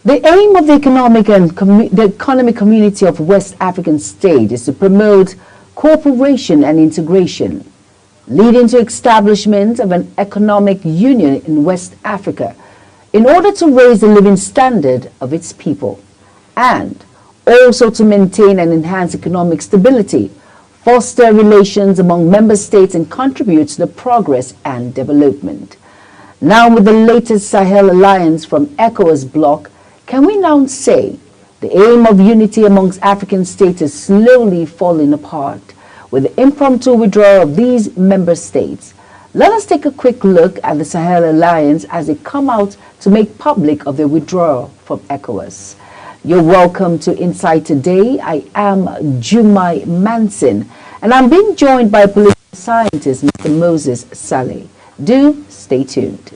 The aim of the economic community of West African states is to promote cooperation and integration, leading to establishment of an economic union in West Africa in order to raise the living standard of its people and also to maintain and enhance economic stability, foster relations among member states and contribute to the progress and development. Now with the latest Sahel alliance from ECOWAS bloc, can we now say the aim of unity amongst African states is slowly falling apart with the impromptu withdrawal of these member states? Let us take a quick look at the Sahel alliance as they come out to make public of their withdrawal from ECOWAS. You're welcome to Inside Today. I am Jumai Manson, and I'm being joined by political scientist Mr. Moses Saleh. Do stay tuned.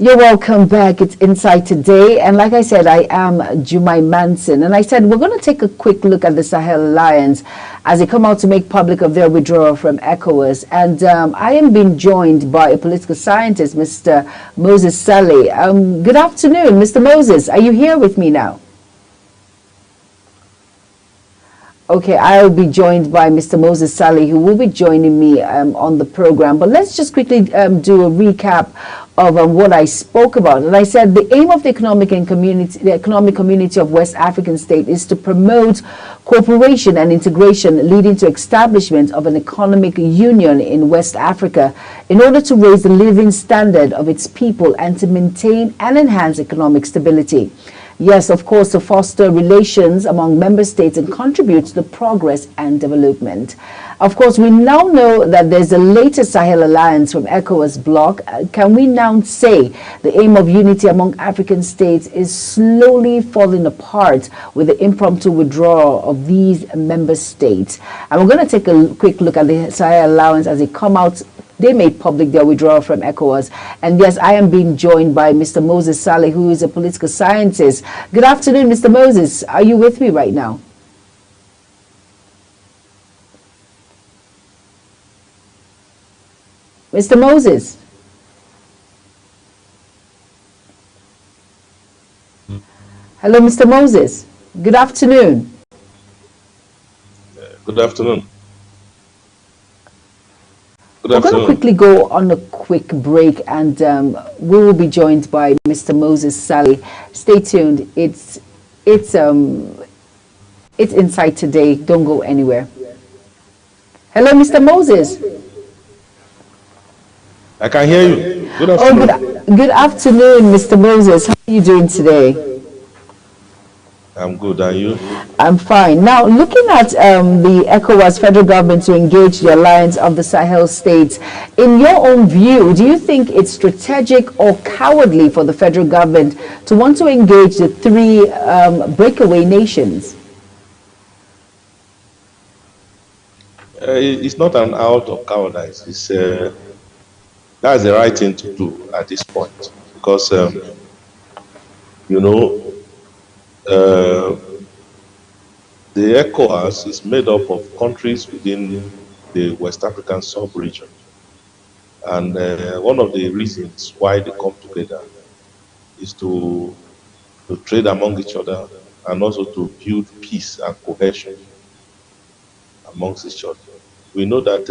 You're welcome back. It's Inside Today. And like I said, I am Jumai Manson. And I said we're going to take a quick look at the Sahel Alliance as they come out to make public of their withdrawal from ECOWAS. And I am being joined by a political scientist, Mr. Moses Saleh. Good afternoon, Mr. Moses. Are you here with me now? Okay, I'll be joined by Mr. Moses Saleh, who will be joining me on the program. But let's just quickly do a recap of what I spoke about. And I said the aim of the economic community of West African states is to promote cooperation and integration, leading to establishment of an economic union in West Africa in order to raise the living standard of its people and to maintain and enhance economic stability. Yes, of course, to foster relations among member states and contribute to the progress and development. Of course, we now know that there's the latest Sahel alliance from ECOWAS bloc. Can we now say the aim of unity among African states is slowly falling apart with the impromptu withdrawal of these member states? And we're going to take a quick look at the Sahel alliance as they come out. They made public their withdrawal from ECOWAS. And yes, I am being joined by Mr. Moses Saleh, who is a political scientist. Good afternoon, Mr. Moses. Are you with me right now? Mr. Moses? Hello, Mr. Moses. Good afternoon. Good afternoon. We're going to quickly go on a quick break, and we will be joined by Mr. Moses Saleh. Stay tuned. It's Inside Today. Don't go anywhere. Hello, Mr. Moses. I can hear you. Good afternoon. Good afternoon, Mr. Moses. How are you doing today? I'm good. And you? I'm fine. Now, looking at the ECOWAS federal government to engage the alliance of the Sahel states, in your own view, do you think it's strategic or cowardly for the federal government to want to engage the three breakaway nations? It's not an out of cowardice. That's the right thing to do at this point because you know uh, the ECOWAS is made up of countries within the West African sub-region, and one of the reasons why they come together is to trade among each other and also to build peace and cohesion amongst each other. We know that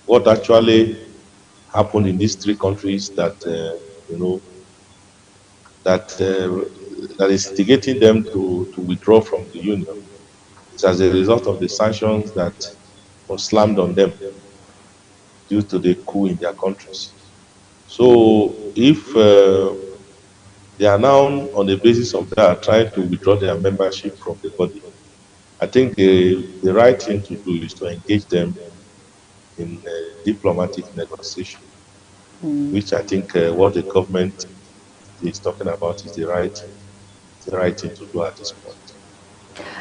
what actually happened in these three countries you know that that is instigating them to withdraw from the union is as a result of the sanctions that were slammed on them due to the coup in their countries. So if they are now on the basis of that trying to withdraw their membership from the body, I think the right thing to do is to engage them in diplomatic negotiation, which I think what the government is talking about is the right thing to do at this point.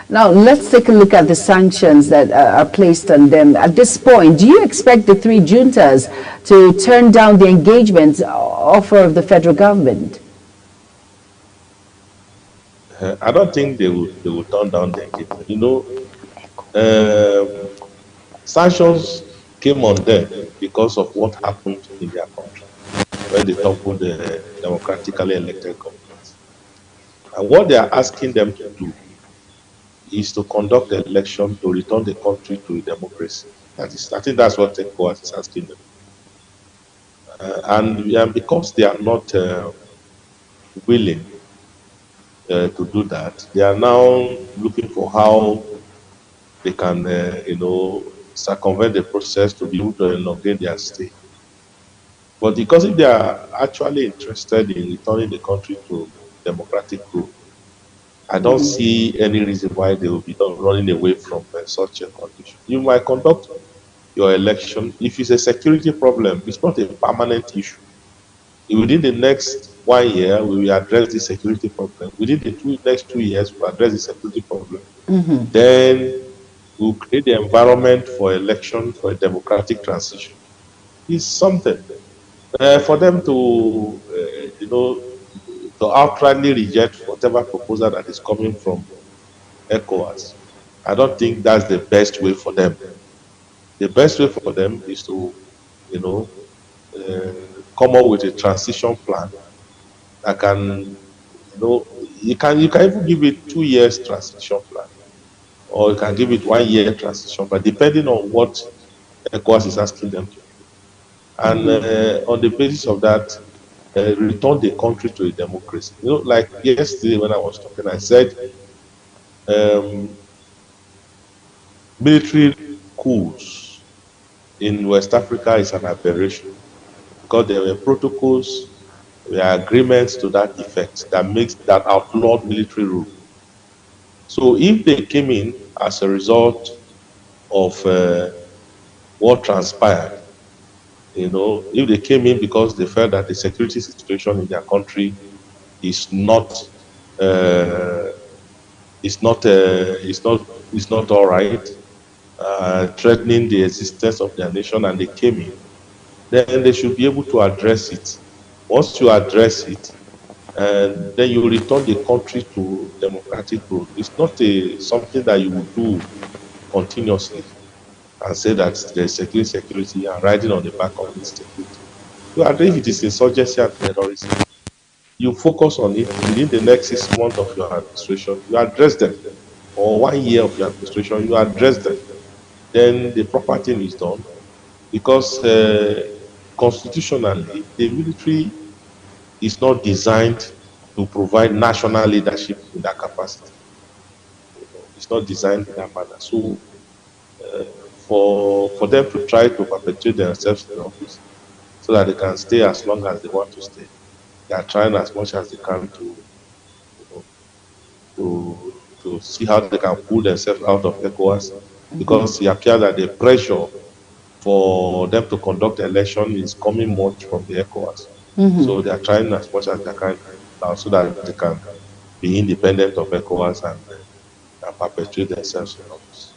Now, let's take a look at the sanctions that are placed on them. At this point, do you expect the three juntas to turn down the engagement offer of the federal government? I don't think they will turn down the engagement. Sanctions came on them because of what happened in their country when they toppled the democratically elected governments. And what they are asking them to do is to conduct the election to return the country to a democracy. I think that's what ECOWAS is asking them. And because they are not willing to do that, they are now looking for how they can, circumvent the process to be able to elongate their stay. But because if they are actually interested in returning the country to democratic rule, I don't see any reason why they will be running away from such a condition. You might conduct your election. If it's a security problem, it's not a permanent issue. Within the next 1 year, we will address the security problem. Within the next 2 years, we will address the security problem. Then we'll create the environment for election for a democratic transition. It's something. For them to, to outrightly reject whatever proposal that is coming from ECOWAS, I don't think that's the best way for them. The best way for them is to, come up with a transition plan that can, you can even give it 2 years transition plan, or you can give it 1 year transition, but depending on what ECOWAS is asking them to do. And on the basis of that, return the country to a democracy. Like yesterday when I was talking, I said military coups in West Africa is an aberration because there were protocols, there were agreements to that effect that outlawed military rule. So if they came in as a result of what transpired, if they came in because they felt that the security situation in their country is not all right, threatening the existence of their nation, and they came in, then they should be able to address it. Once you address it, and then you return the country to democratic rule. It's not something that you will do continuously and say that there's security and riding on the back of this security. You address if it is insurgency and terrorism. You focus on it within the next 6 months of your administration. You address them, or 1 year of your administration. You address them. Then the proper thing is done, because constitutionally, the military is not designed to provide national leadership in that capacity. It's not designed in that manner. So, for them to try to perpetuate themselves in office so that they can stay as long as they want to stay, they are trying as much as they can to see how they can pull themselves out of ECOWAS, because it appears that the pressure for them to conduct election is coming much from the ECOWAS. So they are trying as much as they can now so that they can be independent of ECOWAS and perpetuate themselves in office.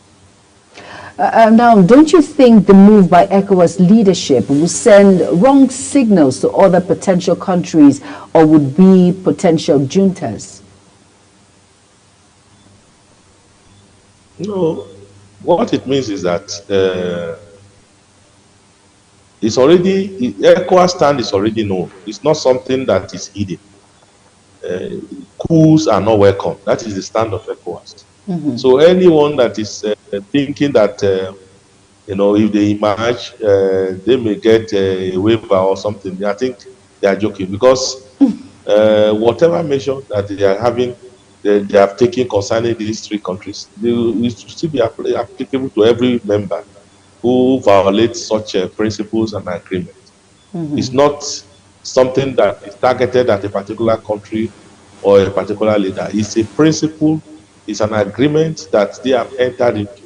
Now, don't you think the move by ECOWAS leadership will send wrong signals to other potential countries or would be potential juntas? No, what it means is that it's already, ECOWAS stand is already known. It's not something that is hidden. Coups are not welcome. That is the stand of ECOWAS. So anyone that is thinking that, if they emerge, they may get a waiver or something, I think they are joking, because whatever measure that they are having, they have taken concerning these three countries, they will still be applicable to every member who violates such principles and agreements. It's not something that is targeted at a particular country or a particular leader. It's a principle, it's an agreement that they have entered into,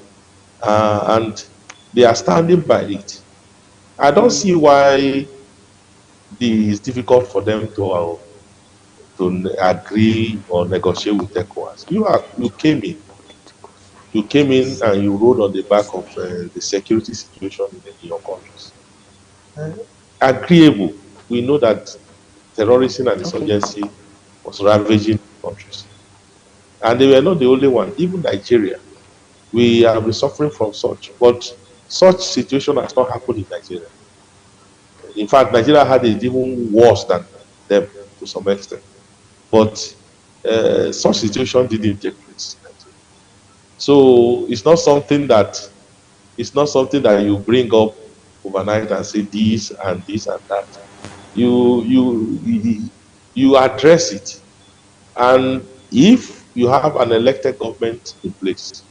and they are standing by it. I don't see why it's difficult for them to agree or negotiate with ECOWAS. You came in and you rode on the back of the security situation in your countries. Agreeable. We know that terrorism and insurgency was ravaging countries. And they were not the only one. Even Nigeria, we have been suffering from such. But such situation has not happened in Nigeria. In fact, Nigeria had it even worse than them to some extent. But such situation didn't take place. So it's not something that you bring up overnight and say this and this and that. You address it, and if you have an elected government in place,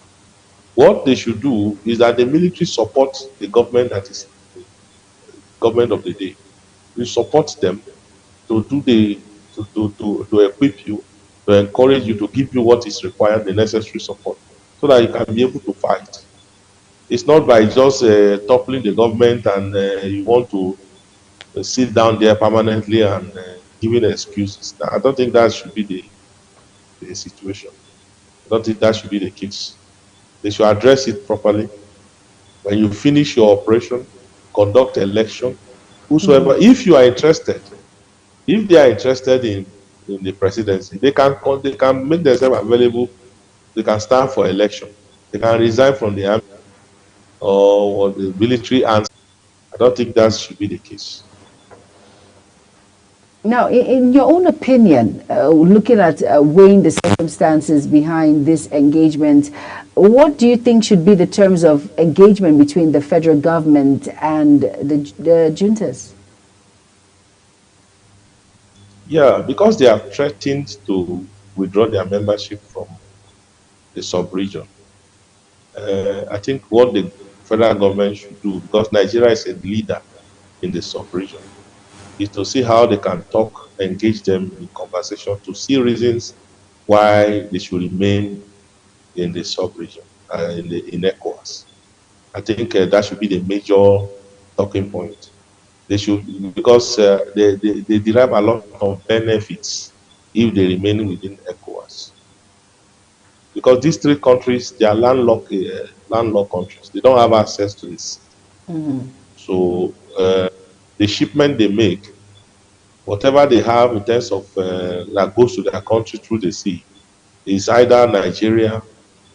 what they should do is that the military support the government that is the government of the day. You support them to to equip you, to encourage you, to give you what is required, the necessary support, so that you can be able to fight. It's not by just toppling the government and you want to sit down there permanently and giving excuses. I don't think that should be the situation. I don't think that should be the case. They should address it properly. When you finish your operation, conduct election. Whosoever, if you are interested, if they are interested in the presidency, they can make themselves available. They can stand for election. They can resign from the army or the military, and I don't think that should be the case. Now, in your own opinion, looking at weighing the circumstances behind this engagement, what do you think should be the terms of engagement between the federal government and the juntas? Yeah, because they have threatened to withdraw their membership from the sub-region. I think what the federal government should do, because Nigeria is a leader in the sub-region, is to see how they can talk, engage them in conversation to see reasons why they should remain in the sub-region, in ECOWAS. I think that should be the major talking point. They should, because they derive a lot of benefits if they remain within ECOWAS. Because these three countries, they are landlocked countries. They don't have access to this. So the shipment they make, whatever they have in terms of that goes to their country through the sea, is either Nigeria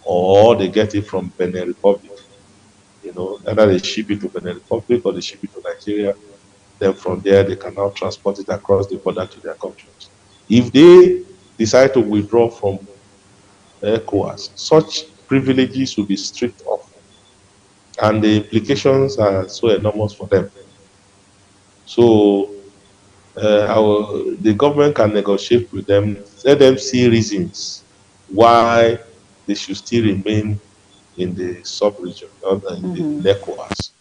or they get it from Benin Republic. Either they ship it to Benin Republic or they ship it to Nigeria. Then from there, they can now transport it across the border to their countries. If they decide to withdraw from ECOWAS, such privileges will be stripped off, and the implications are so enormous for them. So the government can negotiate with them, let them see reasons why they should still remain in the sub-region, not in the ECOWAS,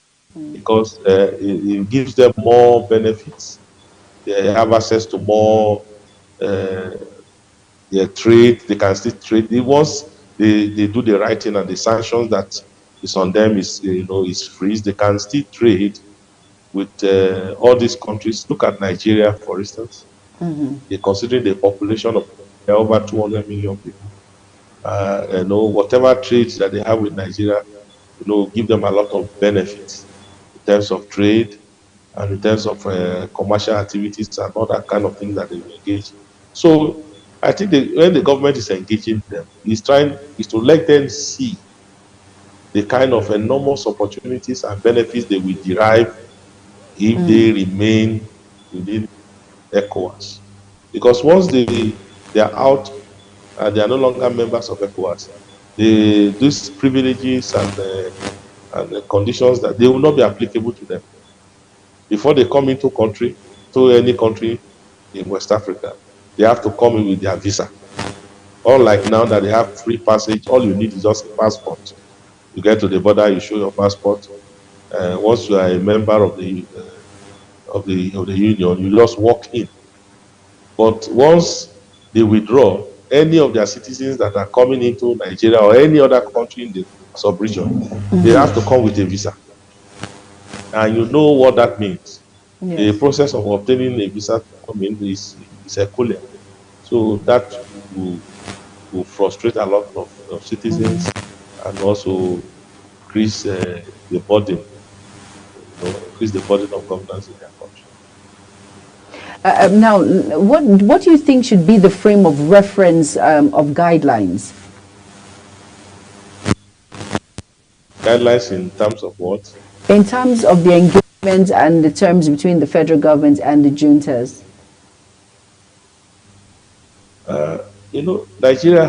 because it gives them more benefits. They have access to more trade. They can still trade. Once they do the right thing and the sanctions that is on them is, is freeze, they can still trade with all these countries. Look at Nigeria, for instance. They're considering the population of over 200 million people. Whatever trades that they have with Nigeria, give them a lot of benefits in terms of trade and in terms of commercial activities and all that kind of things that they engage. So I think when the government is engaging them, is to let them see the kind of enormous opportunities and benefits they will derive if they remain within ECOWAS. Because once they are out and they are no longer members of ECOWAS, these privileges and the conditions that they will not be applicable to them. Before they come to any country in West Africa, they have to come in with their visa. Unlike now that they have free passage, all you need is just a passport. You get to the border, you show your passport. Once you are a member of the union, you just walk in. But once they withdraw, any of their citizens that are coming into Nigeria or any other country in the sub-region, they have to come with a visa. And you know what that means. Yes. The process of obtaining a visa to come in is Herculean. So that will frustrate a lot of citizens and also increase the burden, increase the burden of governance in their country. Now, what do you think should be the frame of reference of guidelines? Guidelines in terms of what? In terms of the engagement and the terms between the federal government and the juntas. Nigeria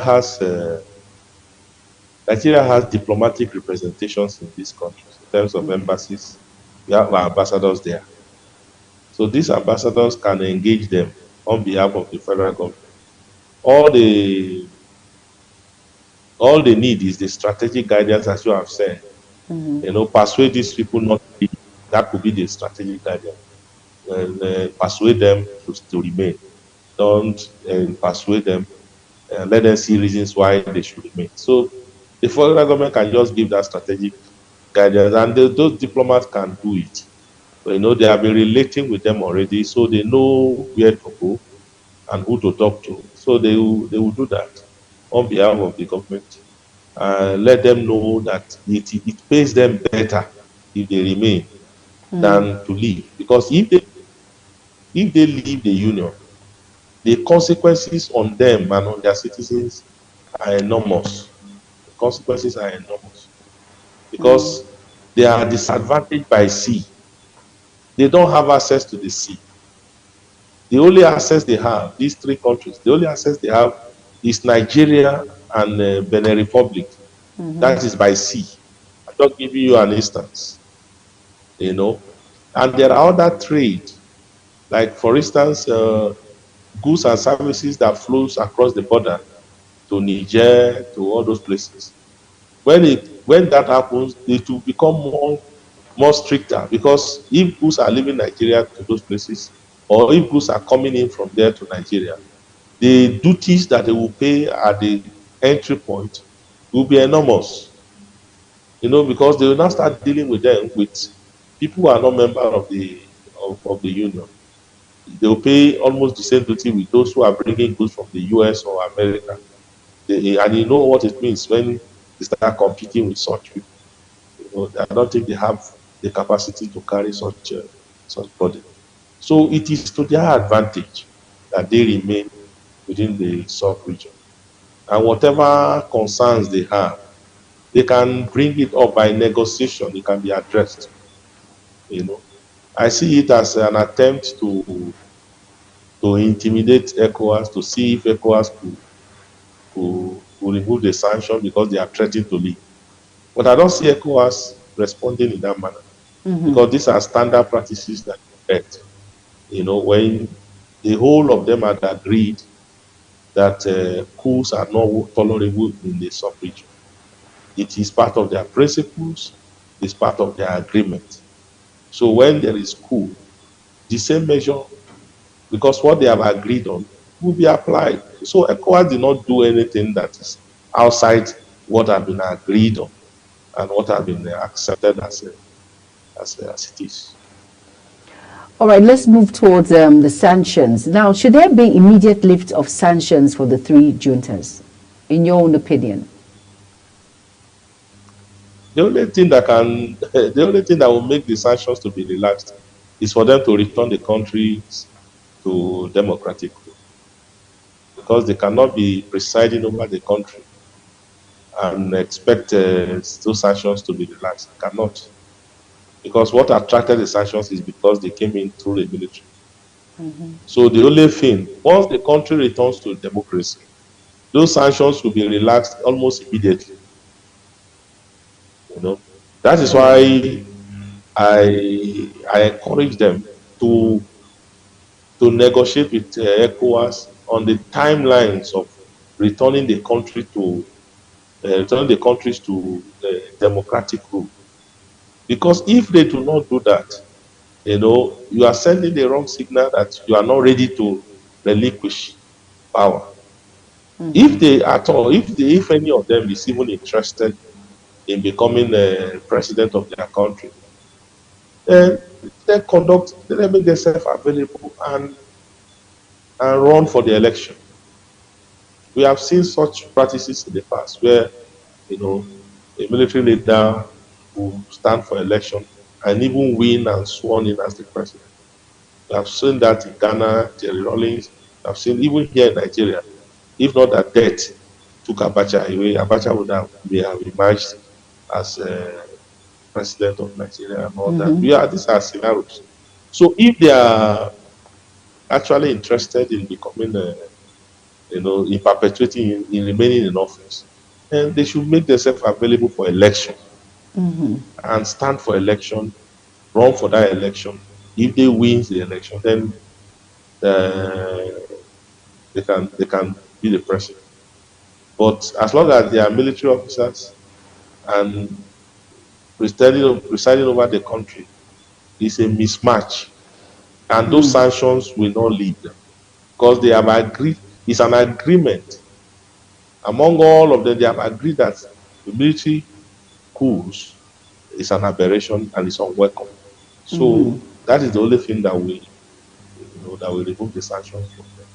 has diplomatic representations in these countries in terms of embassies. We have our ambassadors there. So these ambassadors can engage them on behalf of the federal government. All they need is the strategic guidance, as you have said. Persuade these people not to leave. That could be the strategic guidance. And persuade them to remain. Don't persuade them and let them see reasons why they should remain. So the federal government can just give that strategic guidance, and those diplomats can do it. They have been relating with them already, so they know where to go and who to talk to. So they will do that on behalf of the government. Let them know that it pays them better if they remain than to leave. Because if they leave the union, the consequences on them and on their citizens are enormous. The consequences are enormous. Because they are disadvantaged by sea. They don't have access to the sea. The only access they have, these three countries, the only access they have is Nigeria and Benin Republic. That is by sea. I'm just giving you an instance. And there are other trade, like for instance, goods and services that flows across the border to Niger, to all those places. When that happens, it will become more stricter, because if goods are leaving Nigeria to those places, or if goods are coming in from there to Nigeria, the duties that they will pay at the entry point will be enormous. Because they will now start dealing with them with people who are not members of the union. They will pay almost the same duty with those who are bringing goods from the US or America. And you know what it means when they start competing with such people. I don't think they have the capacity to carry such burden. So it is to their advantage that they remain within the sub-region. And whatever concerns they have, they can bring it up by negotiation. It can be addressed. I see it as an attempt to intimidate ECOWAS, to see if ECOWAS could remove the sanction because they are threatening to leave. But I don't see ECOWAS responding in that manner, because these are standard practices that you get. When the whole of them had agreed that coups are not tolerable in the sub-region. It is part of their principles, it's part of their agreement. So when there is coup, the same measure, because what they have agreed on, will be applied. So ECOWAS did not do anything that is outside what has been agreed on and what has been accepted as it is. All right, let's move towards the sanctions. Now, should there be immediate lift of sanctions for the three juntas, in your own opinion? The only thing the only thing that will make the sanctions to be relaxed is for them to return the country to democratic rule, because they cannot be presiding over the country and expect those sanctions to be relaxed. They cannot, because what attracted the sanctions is because they came in through the military. So the only thing, once the country returns to democracy, those sanctions will be relaxed almost immediately. You know, that is why I encourage them to negotiate with ECOWAS on the timelines of returning the countries to democratic rule. Because if they do not do that, you are sending the wrong signal that you are not ready to relinquish power. If they at all, if any of them is even interested in becoming president of their country, then they make themselves available and run for the election. We have seen such practices in the past where, a military leader will stand for election and even win and sworn in as the president. We have seen that in Ghana, Jerry Rawlings. We have seen even here in Nigeria. If not that death took Abacha away, Abacha would have emerged as president of Nigeria and all that. These are scenarios. So if they are actually interested in becoming, in perpetuating, in remaining in office, then they should make themselves available for election and stand for election, run for that election. If they win the election, then they can be the president. But as long as they are military officers and presiding over the country, it's a mismatch. And those sanctions will not lead them, because they have agreed, it's an agreement. Among all of them, they have agreed that the military coups is an aberration and it's unwelcome. So that is the only thing that will remove the sanctions from them.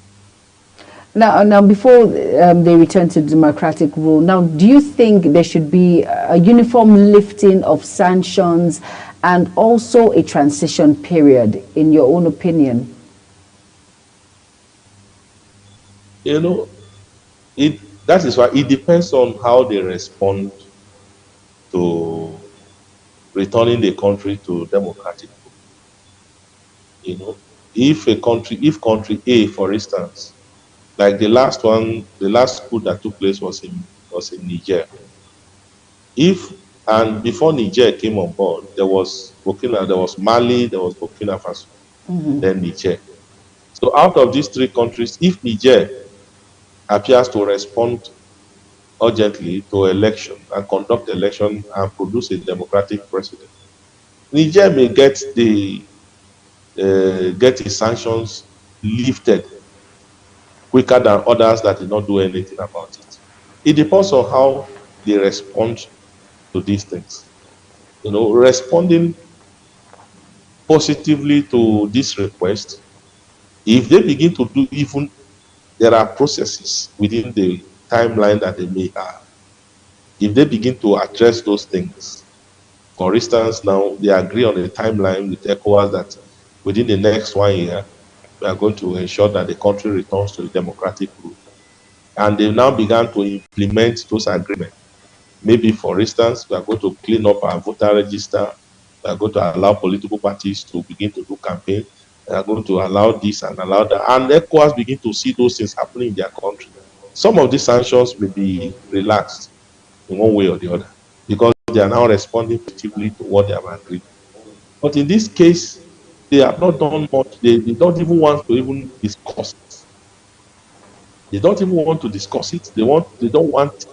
Now, before they return to democratic rule, now, do you think there should be a uniform lifting of sanctions and also a transition period, in your own opinion? That is why it depends on how they respond to returning the country to democratic rule. If country A, for instance, like the last coup that took place was in Niger. And before Niger came on board, there was Mali, there was Burkina Faso, then Niger. So out of these three countries, if Niger appears to respond urgently to election and conduct election and produce a democratic president, Niger may get its sanctions lifted quicker than others that did not do anything about it. It depends on how they respond to these things. Responding positively to this request, if they begin to do, even there are processes within the timeline that they may have. If they begin to address those things, for instance, now they agree on a timeline with ECOWAS that within the next 1 year, we are going to ensure that the country returns to the democratic rule. And they now began to implement those agreements. Maybe, for instance, we are going to clean up our voter register. We are going to allow political parties to begin to do campaign. We are going to allow this and allow that. And ECOWAS begin to see those things happening in their country. Some of these sanctions may be relaxed in one way or the other, because they are now responding positively to what they have agreed. But in this case, they have not done much. They don't even want to even discuss it. They don't even want to discuss it. They don't want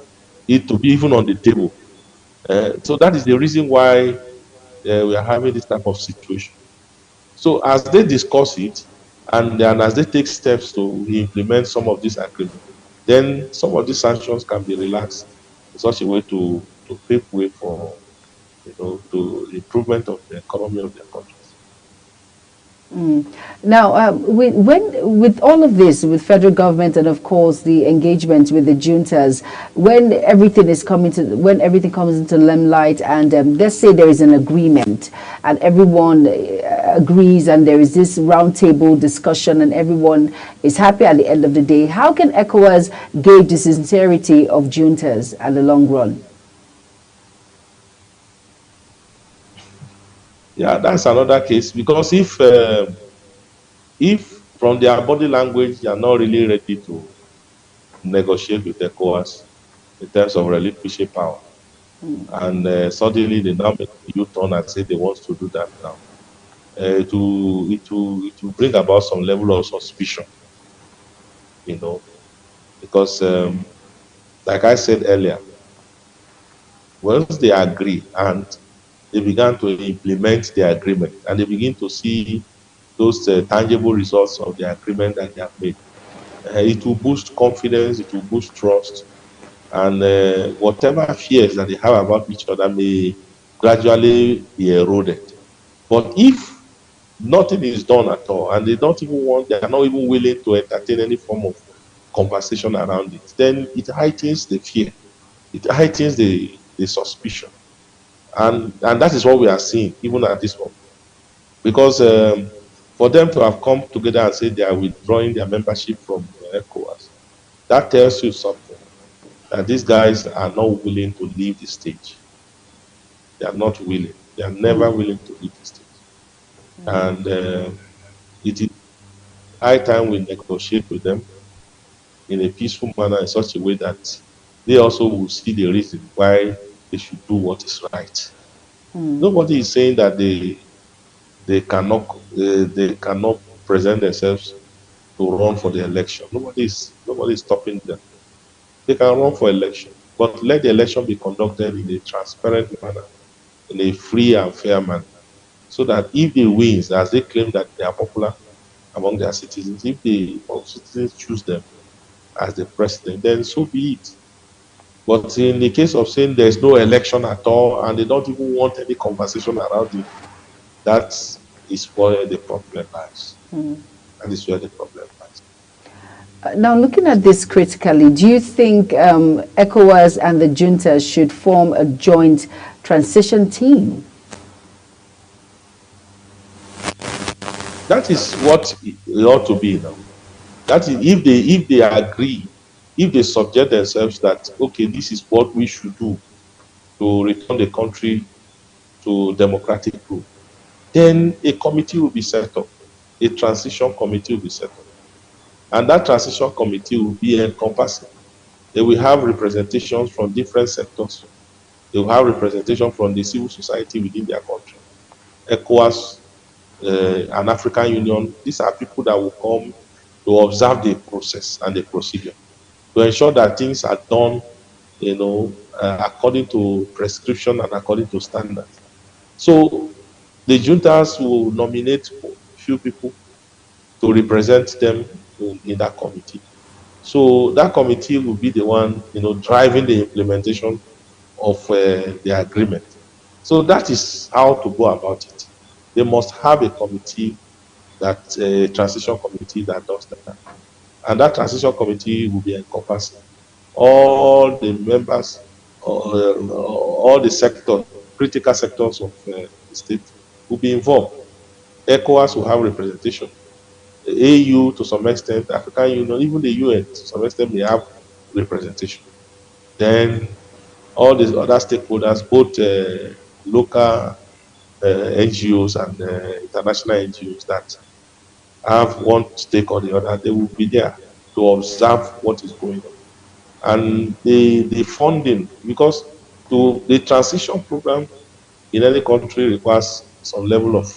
it to be even on the table. So that is the reason why we are having this type of situation. So as they discuss it, and as they take steps to implement some of these agreements, then some of these sanctions can be relaxed in such a way to pave way for, to improvement of the economy of their countries. Now, with all of this, with federal government and of course the engagement with the juntas, when when everything comes into limelight, and let's say there is an agreement, and everyone agrees, and there is this roundtable discussion, and everyone is happy at the end of the day, how can ECOWAS gauge the sincerity of juntas at the long run? Yeah, that's another case, because if from their body language they are not really ready to negotiate with ECOWAS in terms of relinquishing power, and suddenly they now make a U-turn and say they want to do that now, it will bring about some level of suspicion, because like I said earlier, once they agree and they began to implement the agreement, and they begin to see those tangible results of the agreement that they have made, it will boost confidence, it will boost trust, and whatever fears that they have about each other may gradually be eroded. But if nothing is done at all, and they are not even willing to entertain any form of conversation around it, then it heightens the fear, it heightens the suspicion. And that is what we are seeing even at this moment. Because for them to have come together and say they are withdrawing their membership from ECOWAS, that tells you something, that these guys are not willing to leave the stage. They are not willing. They are never willing to leave the stage. And it is high time we negotiate with them in a peaceful manner, in such a way that they also will see the reason why they should do what is right. Nobody is saying that they cannot present themselves to run for the election. Nobody is stopping them. They can run for election, but let the election be conducted in a transparent manner, in a free and fair manner, so that if they win, as they claim that they are popular among their citizens, if the citizens choose them as the president, then so be it. But in the case of saying there's no election at all and they don't even want any conversation around it, that is where the problem lies. That is where the problem lies. Now, looking at this critically, do you think ECOWAS and the junta should form a joint transition team? That is what it ought to be now. That is, if they agree, if they subject themselves that, okay, this is what we should do to return the country to democratic rule, then a committee will be set up, a transition committee will be set up. And that transition committee will be encompassing. They will have representations from different sectors. They will have representation from the civil society within their country. ECOWAS, and African Union, these are people that will come to observe the process and the procedure, to ensure that things are done, according to prescription and according to standards. So the juntas will nominate a few people to represent them in that committee. So that committee will be the one, driving the implementation of the agreement. So that is how to go about it. They must have a committee, that a transition committee that does that. And that transition committee will be encompassing all the members, all the sectors, critical sectors of the state will be involved. ECOWAS will have representation. The AU to some extent, African Union, even the UN to some extent may have representation. Then all these other stakeholders, both local NGOs and international NGOs that have one stake or the other, they will be there to observe what is going on. And the funding, because the transition program in any country requires some level of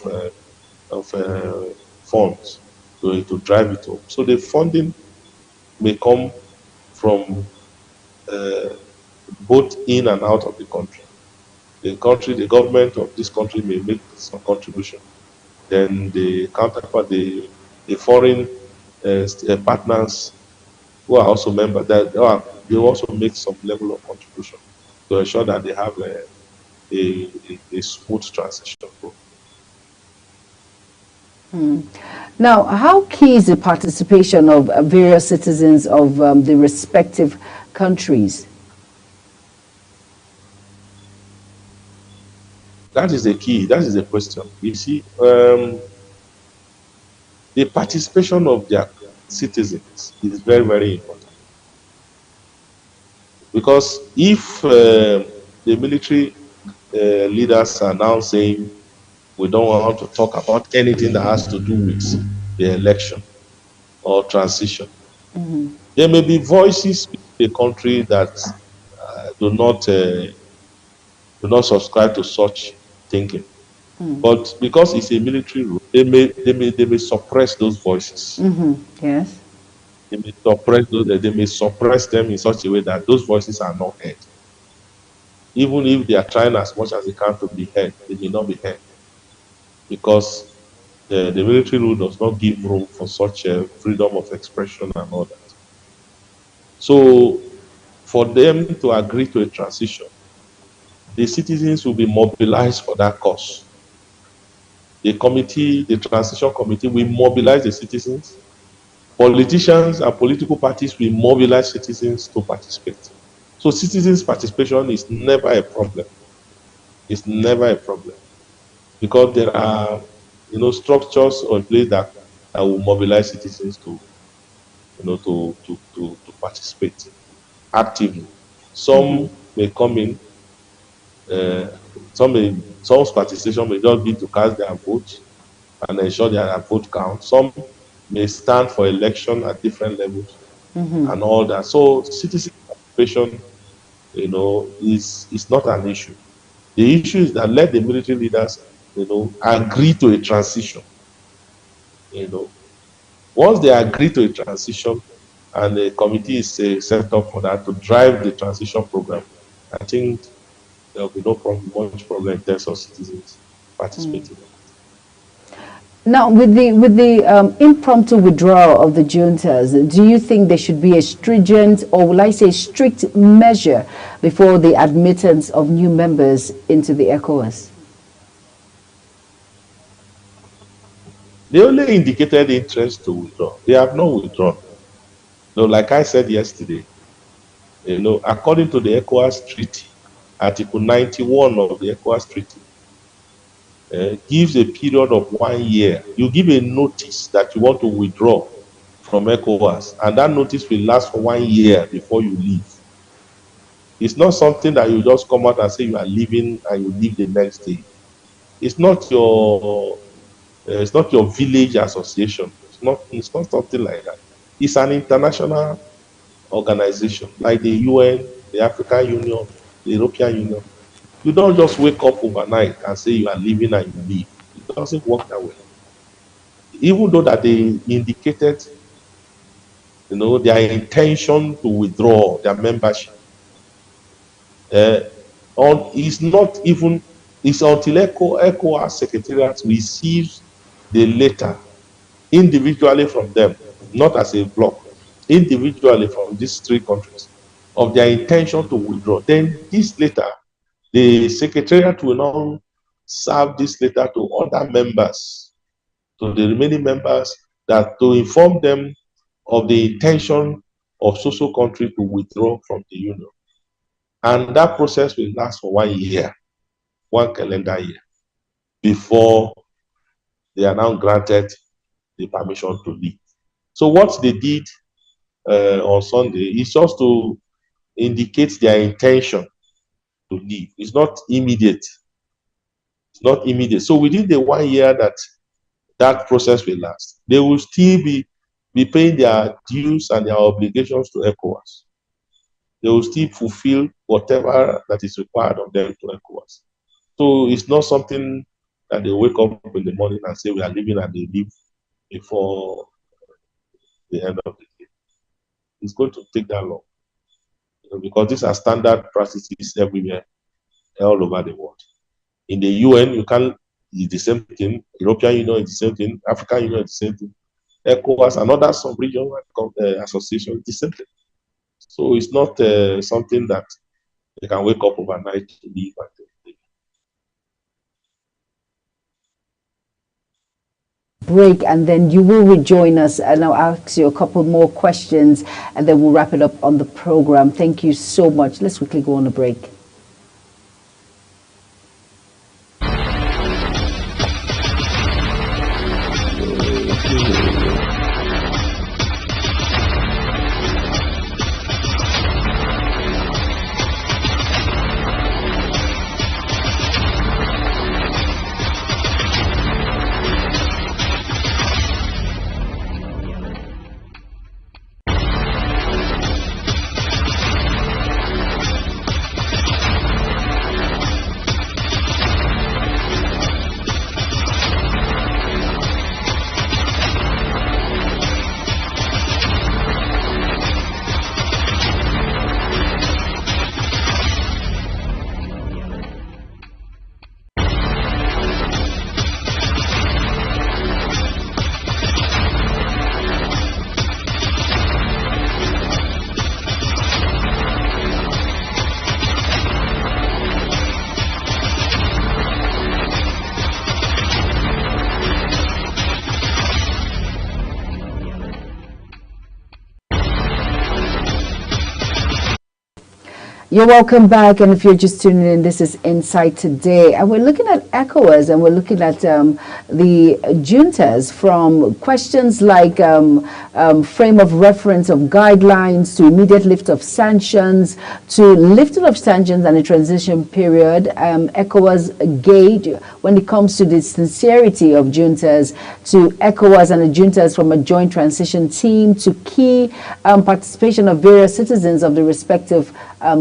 funds to drive it home. So the funding may come from both in and out of the country. The government of this country may make some contribution. Then the counterpart, the foreign partners who are also members, they also make some level of contribution to ensure that they have a smooth transition. Now, how key is the participation of various citizens of the respective countries? That is the key. That is the question. You see, the participation of their citizens is very, very important. Because if the military leaders are now saying we don't want to talk about anything that has to do with the election or transition, there may be voices in the country that do not subscribe to such thinking. But because it's a military rule, they may suppress those voices. Yes. They may suppress them in such a way that those voices are not heard. Even if they are trying as much as they can to be heard, they may not be heard because the military rule does not give room for such a freedom of expression and all that. So, for them to agree to a transition, the citizens will be mobilized for that cause. The committee, the transition committee, will mobilize the citizens. Politicians and political parties will mobilize citizens to participate. So citizens' participation is never a problem. It's never a problem because there are, structures in place that will mobilize citizens to, to participate actively. Some may come in. Uh, some's participation may just be to cast their vote and ensure their vote counts. Some may stand for election at different levels and all that. So citizen participation, is not an issue. The issue is that let the military leaders, agree to a transition. You know, once they agree to a transition and a committee is set up for that to drive the transition program, I think there will be no problem, much problem in terms of citizens participating. Now, with the impromptu withdrawal of the juntas, do you think there should be a stringent, or will I say strict measure before the admittance of new members into the ECOWAS? They only indicated interest to withdraw. They have not withdrawn. No, like I said yesterday, according to the ECOWAS Treaty, Article 91 of the ECOWAS Treaty, gives a period of 1 year. You give a notice that you want to withdraw from ECOWAS, and that notice will last for 1 year before you leave. It's not something that you just come out and say you are leaving and you leave the next day. It's not your village association. It's not something like that. It's an international organization like the UN, the African Union, the European Union. You don't just wake up overnight and say you are leaving and you leave. It doesn't work that way. Even though that they indicated, their intention to withdraw their membership, it's not even, it's until ECOWAS Secretariat receives the letter individually from them, not as a block, individually from these three countries, of their intention to withdraw. Then this letter, the Secretariat will now serve this letter to other members, to the remaining members, that to inform them of the intention of social country to withdraw from the Union. And that process will last for 1 year, 1 calendar year, before they are now granted the permission to leave. So what they did on Sunday is just to indicate their intention to leave. It's not immediate. It's not immediate. So within the 1 year that process will last, they will still be paying their dues and their obligations to ECOWAS. They will still fulfill whatever that is required of them to ECOWAS. So it's not something that they wake up in the morning and say we are leaving and they leave before the end of the day. It's going to take that long, because these are standard practices everywhere, all over the world. In the UN, it's the same thing. European Union is the same thing. African Union is the same thing. ECOWAS and other sub-regional associations, the same thing. So it's not something that they can wake up overnight to leave. Break, and then you will rejoin us, and I'll ask you a couple more questions, and then we'll wrap it up on the program. Thank you so much. Let's quickly go on a break. You're welcome back, and if you're just tuning in, this is Insight Today, and we're looking at ECOWAS, and we're looking at the juntas, from questions like frame of reference of guidelines to immediate lift of sanctions to lifting of sanctions and a transition period. ECOWAS gauge when it comes to the sincerity of juntas, to ECOWAS and the juntas from a joint transition team, to key participation of various citizens of the respective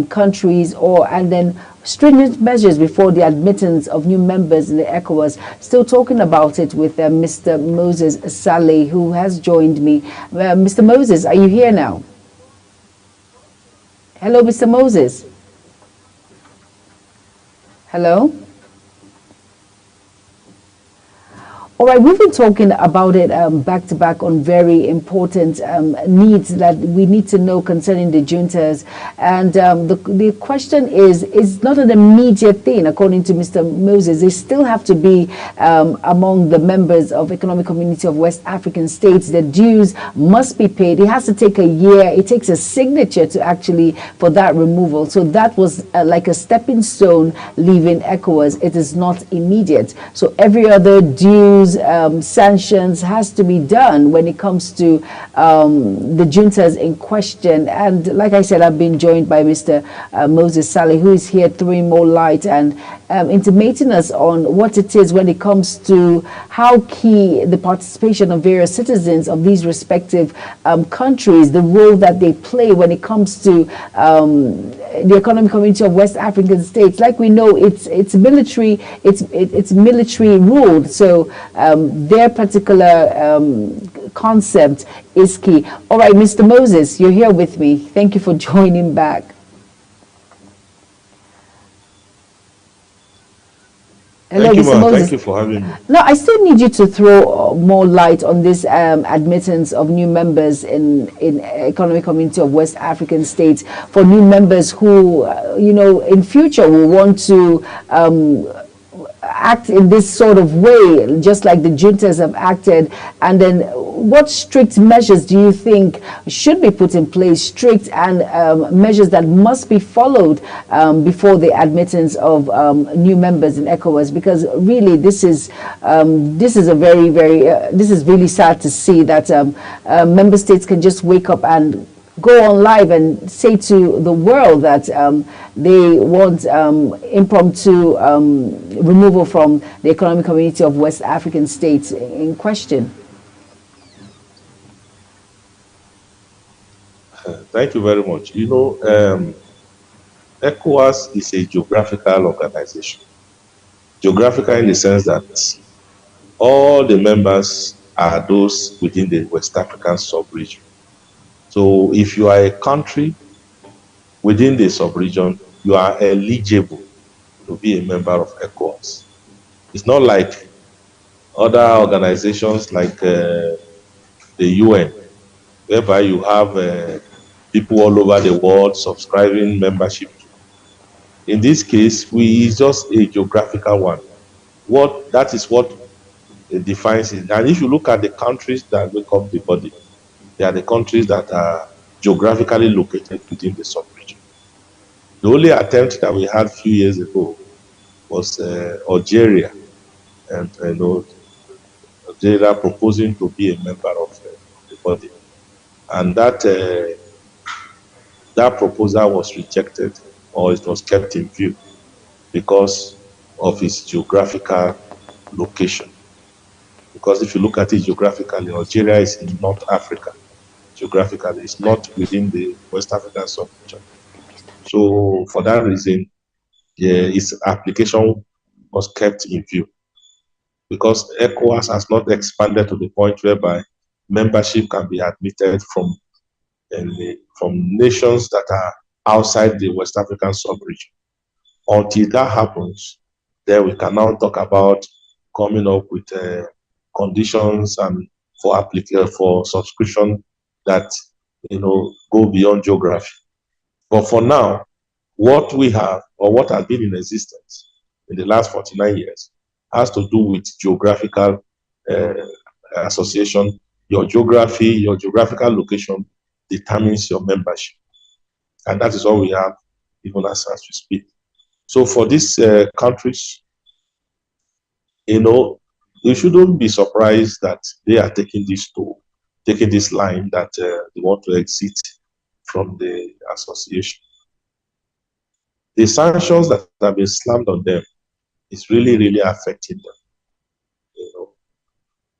countries, and then stringent measures before the admittance of new members in the ECOWAS. Still talking about it with Mr. Moses Saleh, who has joined me. Mr. Moses, are you here now? Hello, Mr. Moses. Hello? All right, we've been talking about it back to back on very important needs that we need to know concerning the juntas. And the question is not an immediate thing, according to Mr. Moses. They still have to be among the members of Economic Community of West African States. The dues must be paid. It has to take a year. It takes a signature to actually for that removal. So that was like a stepping stone leaving ECOWAS. It is not immediate. So every other dues, sanctions has to be done when it comes to the juntas in question. And like I said, I've been joined by Mr. Moses Saleh, who is here throwing more light and intimating us on what it is when it comes to how key the participation of various citizens of these respective countries, the role that they play when it comes to the Economic Community of West African States. Like we know, it's military, it's military ruled. So their particular concept is key. All right, Mr. Moses, you're here with me. Thank you for joining back. Hello, Thank you, Mr. Moses. Thank you for having me. No, I still need you to throw more light on this admittance of new members in Economic Community of West African States, for new members who, in future will want to act in this sort of way, just like the juntas have acted. And then what strict measures do you think should be put in place, strict and measures that must be followed before the admittance of new members in ECOWAS? Because really this is a very, very, this is really sad to see that member states can just wake up and go on live and say to the world that they want impromptu removal from the Economic Community of West African States in question. Thank you very much. ECOWAS is a geographical organization. Geographical in the sense that all the members are those within the West African sub-region. So if you are a country within the sub-region, you are eligible to be a member of ECOWAS. It's not like other organizations like the the UN, whereby you have people all over the world subscribing membership. In this case, we is just a geographical one. That is what defines it. And if you look at the countries that make up the body, they are the countries that are geographically located within the sub-region. The only attempt that we had a few years ago was Algeria, and Algeria proposing to be a member of the body, and that proposal was rejected, or it was kept in view because of its geographical location. Because if you look at it geographically, Algeria is in North Africa. Geographically, it's not within the West African sub-region. So for that reason, its application was kept in view, because ECOWAS has not expanded to the point whereby membership can be admitted from nations that are outside the West African sub-region. Until that happens, then we can now talk about coming up with conditions and for subscription that go beyond geography. But for now, what we have, or what has been in existence in the last 49 years, has to do with geographical association. Your geography, your geographical location determines your membership. And that is all we have, even as we speak. So for these countries, you shouldn't be surprised that they are taking this line that they want to exit from the association. The sanctions that have been slammed on them is really, really affecting them.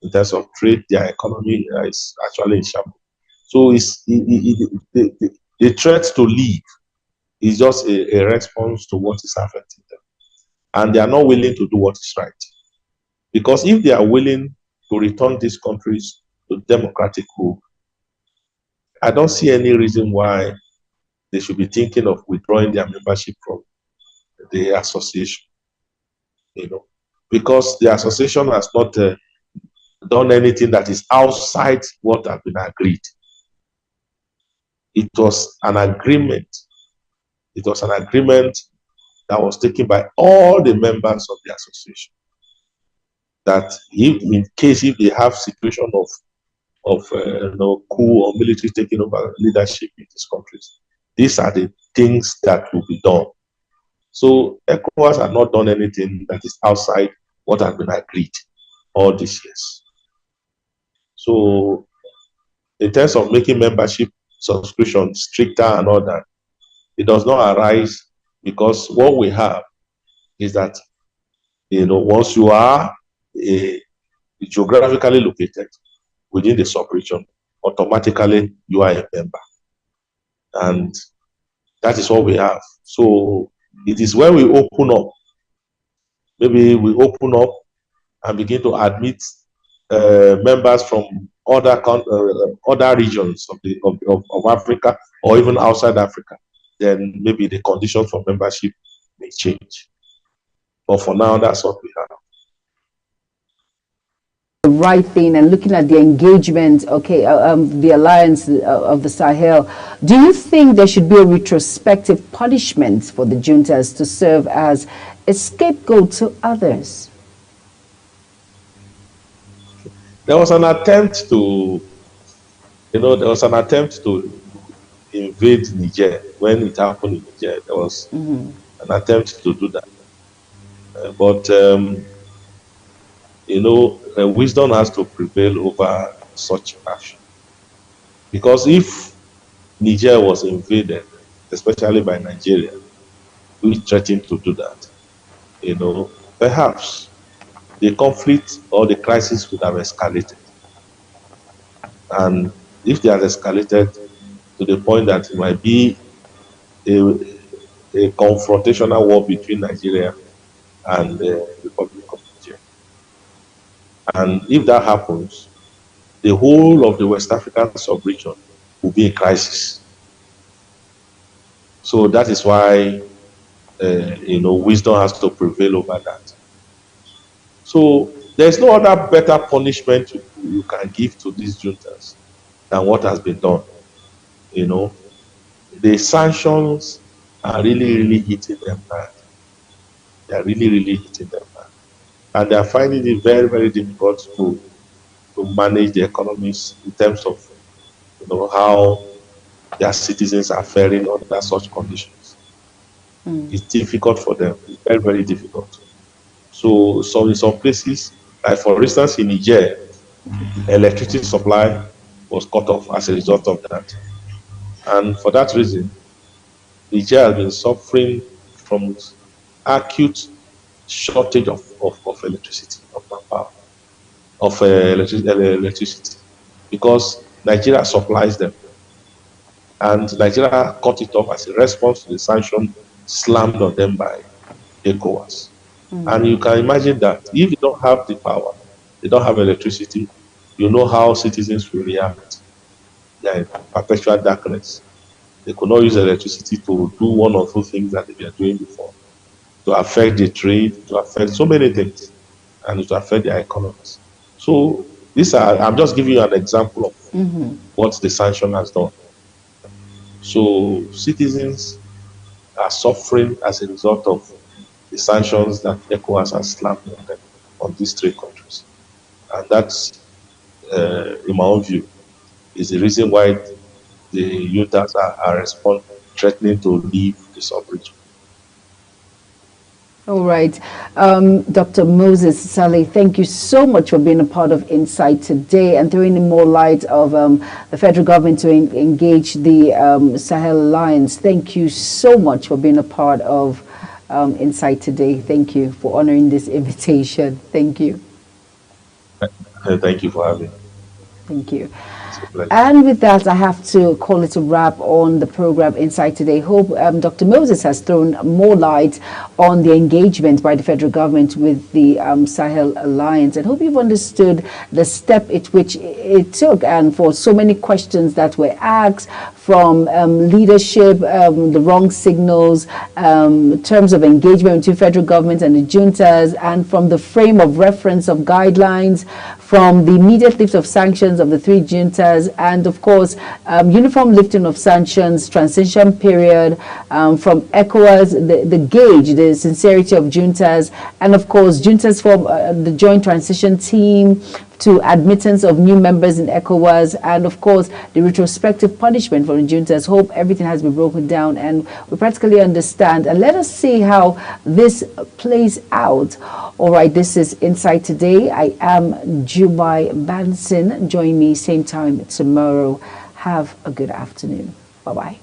In terms of trade, their economy is actually in shambles. So the threat to leave is just a response to what is affecting them. And they are not willing to do what is right. Because if they are willing to return these countries to democratic rule, I don't see any reason why they should be thinking of withdrawing their membership from the association. Because the association has not done anything that is outside what has been agreed. It was an agreement. It was an agreement that was taken by all the members of the association, that if they have situation of coup or military taking over leadership in these countries, these are the things that will be done. So ECOWAS has not done anything that is outside what has been agreed all these years. So in terms of making membership subscription stricter and all that, it does not arise, because what we have is that once you are geographically located within the sub-region, automatically you are a member, and that is what we have. So it is when we open up, maybe we open up and begin to admit members from other regions of Africa, or even outside Africa, then maybe the conditions for membership may change. But for now, that's what we have. The right thing, and looking at the engagement, the alliance of the Sahel, do you think there should be a retrospective punishment for the juntas to serve as a scapegoat to others? There was an attempt to, invade Niger. When it happened in Niger, there was an attempt to do that. But wisdom has to prevail over such action. Because if Niger was invaded, especially by Nigeria, we threatened to do that, perhaps the conflict or the crisis would have escalated. And if they had escalated to the point that it might be a confrontational war between Nigeria and the Republic of Niger. And if that happens, the whole of the West African sub-region will be in crisis. So that is why, wisdom has to prevail over that. So there's no other better punishment you can give to these juntas than what has been done. You know, the sanctions are really, really hitting them bad. They are really, really hitting them bad. And they are finding it very, very difficult to manage the economies in terms of, how their citizens are faring under such conditions. It's difficult for them. It's very, very difficult. So, in some places, like for instance in Niger, electricity supply was cut off as a result of that. And for that reason, Niger has been suffering from acute shortage of electricity, of manpower, of electricity, because Nigeria supplies them. And Nigeria cut it off as a response to the sanction slammed on them by ECOWAS. And you can imagine that if you don't have the power, they don't have electricity, you know how citizens will react. They are in perpetual darkness. They could not use electricity to do one or two things that they were doing before, to affect the trade, to affect so many things, and to affect their economies. So I'm just giving you an example of what the sanction has done. So citizens are suffering as a result of the sanctions that ECOWAS has slammed on them, on these three countries. And that's, in my own view, is the reason why the juntas are threatening to leave the sub-region. All right. Dr. Moses Saleh, thank you so much for being a part of Insight today and throwing in more light of the federal government to engage the Sahel Alliance. Thank you so much for being a part of Insight today. Thank you for honoring this invitation. Thank you. Thank you for having me. Thank you. And with that, I have to call it a wrap on the program Insight Today. Hope Dr. Moses has thrown more light on the engagement by the federal government with the Sahel Alliance, and hope you've understood the step which it took, and for so many questions that were asked from leadership, the wrong signals, terms of engagement between federal government and the juntas, and from the frame of reference of guidelines, from the immediate lift of sanctions of the three juntas, and of course, uniform lifting of sanctions, transition period, from ECOWAS, the gauge, the sincerity of juntas, and of course, juntas form the joint transition team, to admittance of new members in ECOWAS, and of course the retrospective punishment for the juntas. Hope everything has been broken down and we practically understand, and let us see how this plays out. All right, this is Insight Today. I am Jubai Bansin. Join me same time tomorrow. Have a good afternoon. Bye-bye.